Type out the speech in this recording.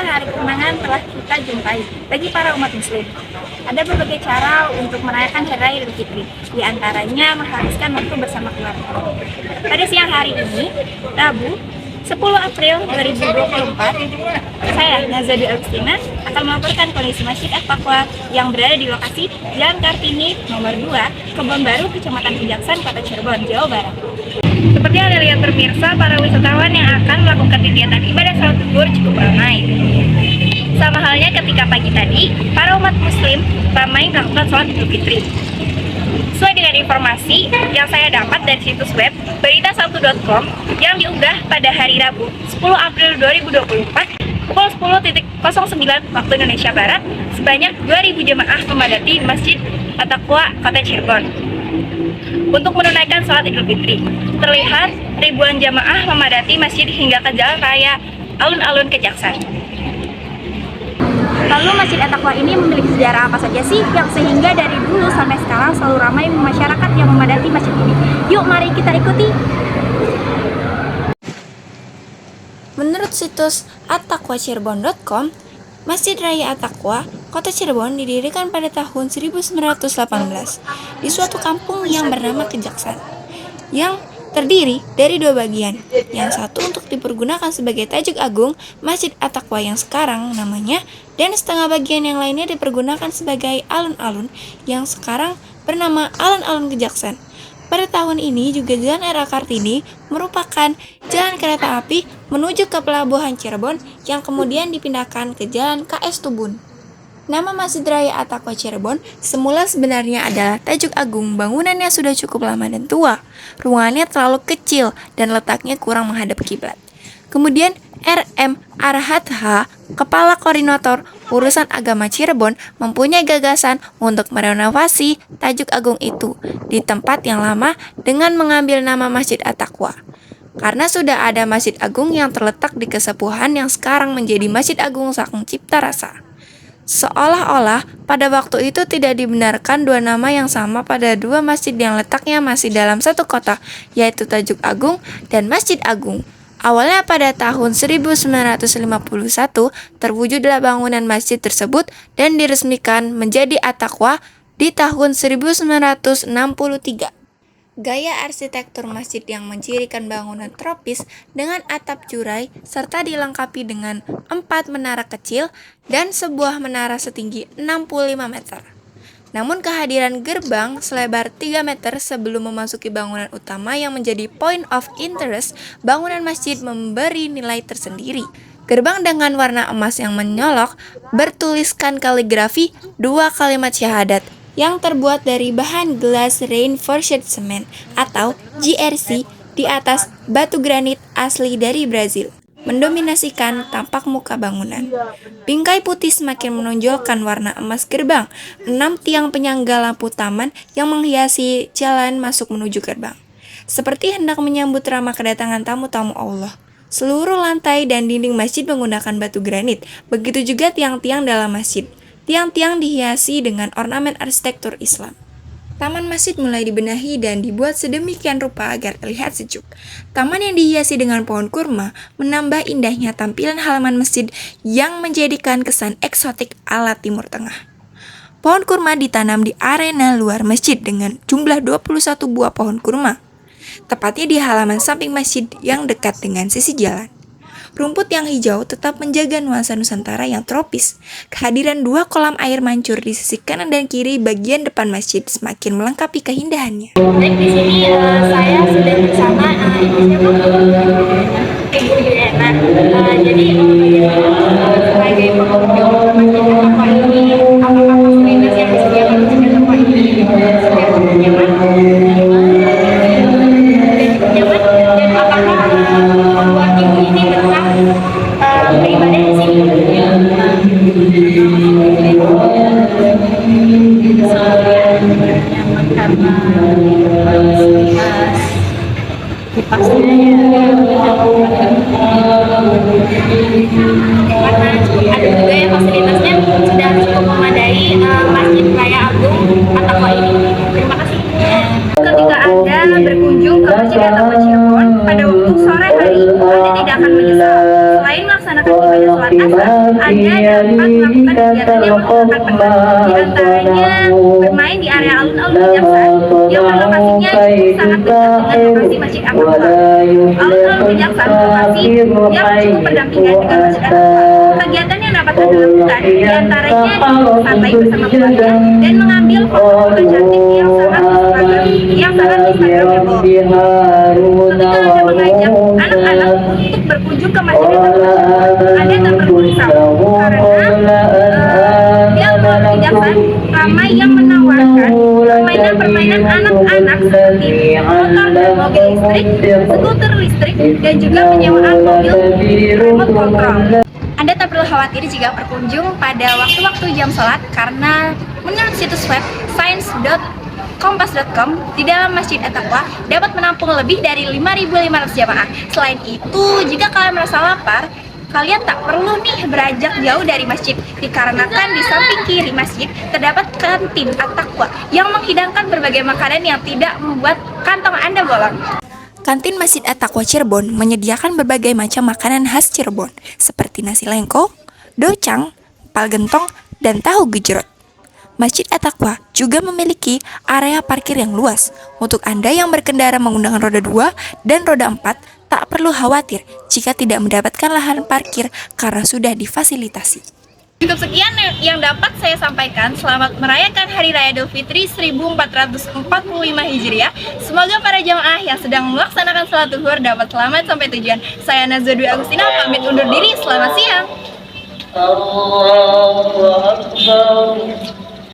inilah hari kemenangan telah kita jumpai bagi para umat muslim. Ada berbagai cara untuk merayakan Hari Raya Idul Fitri, di antaranya menghabiskan waktu bersama keluarga. Pada siang hari ini, Rabu, 10 April 2024, saya, Nazadi Agustina, akan melaporkan kondisi Masjid At-Taqwa yang berada di lokasi Jalan Kartini nomor 2, Kebon Baru, Kecamatan Kejaksan, Kota Cirebon, Jawa Barat. Seperti yang Anda lihat pemirsa, para wisatawan yang akan melakukan kegiatan ibadah salat zuhur cukup ramai. Sama halnya ketika pagi tadi, para umat muslim ramai melakukan sholat Idul Fitri. Sesuai dengan informasi yang saya dapat dari situs web berita1.com yang diunggah pada hari Rabu 10 April 2024 pukul 10.09 waktu Indonesia Barat, sebanyak 2.000 jemaah memadati Masjid At-Taqwa Kota Cirebon untuk menunaikan sholat Idul Fitri. Terlihat ribuan jemaah memadati masjid hingga ke jalan raya alun-alun Kejaksan. Lalu Masjid At-Taqwa ini memiliki sejarah apa saja sih yang sehingga dari dulu sampai sekarang selalu ramai masyarakat yang memadati masjid ini? Yuk mari kita ikuti. Menurut situs attaqwacirebon.com, Masjid Raya At-Taqwa Kota Cirebon didirikan pada tahun 1918 di suatu kampung yang bernama Kejaksan, yang terdiri dari dua bagian. Yang satu untuk dipergunakan sebagai tajuk agung Masjid At-Taqwa yang sekarang namanya, dan setengah bagian yang lainnya dipergunakan sebagai alun-alun yang sekarang bernama Alun-Alun Kejaksan. Pada tahun ini juga Jalan R.A. Kartini merupakan jalan kereta api menuju ke Pelabuhan Cirebon yang kemudian dipindahkan ke Jalan KS Tubun. Nama Masjid Raya At-Taqwa Cirebon semula sebenarnya adalah tajuk agung. Bangunannya sudah cukup lama dan tua. Ruangannya terlalu kecil dan letaknya kurang menghadap kiblat. Kemudian R.M. Arhatha, Kepala Koordinator Urusan Agama Cirebon, mempunyai gagasan untuk merenovasi tajuk agung itu di tempat yang lama dengan mengambil nama Masjid At-Taqwa. Karena sudah ada Masjid Agung yang terletak di Kesepuhan yang sekarang menjadi Masjid Agung Sang Cipta Rasa. Seolah-olah pada waktu itu tidak dibenarkan dua nama yang sama pada dua masjid yang letaknya masih dalam satu kota, yaitu Tajuk Agung dan Masjid Agung. Awalnya pada tahun 1951 terwujudlah bangunan masjid tersebut dan diresmikan menjadi At-Taqwa di tahun 1963. Gaya arsitektur masjid yang mencirikan bangunan tropis dengan atap curai serta dilengkapi dengan 4 menara kecil dan sebuah menara setinggi 65 meter. Namun kehadiran gerbang selebar 3 meter sebelum memasuki bangunan utama yang menjadi point of interest bangunan masjid memberi nilai tersendiri. Gerbang dengan warna emas yang menyolok bertuliskan kaligrafi 2 kalimat syahadat yang terbuat dari bahan glass reinforced cement atau GRC di atas batu granit asli dari Brazil, mendominasikan tampak muka bangunan. Bingkai putih semakin menonjolkan warna emas gerbang. 6 tiang penyangga lampu taman yang menghiasi jalan masuk menuju gerbang, seperti hendak menyambut ramah kedatangan tamu-tamu Allah. Seluruh lantai dan dinding masjid menggunakan batu granit, begitu juga tiang-tiang dalam masjid. Tiang-tiang dihiasi dengan ornamen arsitektur Islam. Taman masjid mulai dibenahi dan dibuat sedemikian rupa agar terlihat sejuk. Taman yang dihiasi dengan pohon kurma menambah indahnya tampilan halaman masjid yang menjadikan kesan eksotik ala Timur Tengah. Pohon kurma ditanam di arena luar masjid dengan jumlah 21 buah pohon kurma, tepatnya di halaman samping masjid yang dekat dengan sisi jalan. Rumput yang hijau tetap menjaga nuansa Nusantara yang tropis. Kehadiran 2 kolam air mancur di sisi kanan dan kiri bagian depan masjid semakin melengkapi keindahannya. Baik, di sini saya sudah bersama Ibu Juliana. Jadi sebagai pengunjung Masjid At-Taqwa ini, apakah fasilitas yang disediakan Masjid At-Taqwa ini sudah cukup nyaman? Dan apakah membuat ibu ini betah beribadah di sini? Nyaman karena kipasnya karena ada juga ya fasilitasnya sudah cukup memadai Masjid Raya Agung At-Taqwa ini. Terima kasih. Ketika Anda berkunjung ke Masjid At-Taqwa Cirebon pada waktu sore hari, Anda tidak akan menyesal. Selain melaksanakan ibadah sholat sholat asar, Anda dapat melakukan kegiatan yang menggunakan penat. Di antaranya bermain di area alun-alun Kejaksaan yang berlokasinya sangat dekat dengan lokasi Masjid At-Taqwa. Alun-alun Kejaksaan lokasi yang cukup berdampingan dengan Masjid At-Taqwa. Kegiatan yang dapat Anda lakukan di antaranya santai bersama keluarga dan mengambil foto-foto cantik yang sangat instagramable. Ketika Anda mengajak anak-anak untuk berkunjung ke Masjid At-Taqwa, Anda tak perlu risau karena di alun-alun Kejaksaan ramai yang menawarkan permainan anak-anak seperti motor dan mobil listrik, skuter listrik, dan juga penyewaan mobil remote control. Anda tak perlu khawatir jika berkunjung pada waktu-waktu jam sholat karena menurut situs web science.kompas.com di dalam Masjid At-Taqwa dapat menampung lebih dari 5.500 jamaah. Selain itu, jika kalian merasa lapar, kalian tak perlu nih beranjak jauh dari masjid, dikarenakan di samping kiri masjid terdapat kantin At-Taqwa yang menghidangkan berbagai makanan yang tidak membuat kantong Anda bolong. Kantin Masjid At-Taqwa Cirebon menyediakan berbagai macam makanan khas Cirebon seperti nasi lengko, docang, empal gentong, dan tahu gejrot. Masjid At-Taqwa juga memiliki area parkir yang luas. Untuk Anda yang berkendara menggunakan roda 2 dan roda 4, tak perlu khawatir jika tidak mendapatkan lahan parkir karena sudah difasilitasi. Cukup sekian yang dapat saya sampaikan. Selamat merayakan Hari Raya Idul Fitri 1445 Hijriah. Semoga para jamaah yang sedang melaksanakan salat zuhur dapat selamat sampai tujuan. Saya Nazwa Dwi Agustina pamit undur diri. Selamat siang. Allahu Akbar.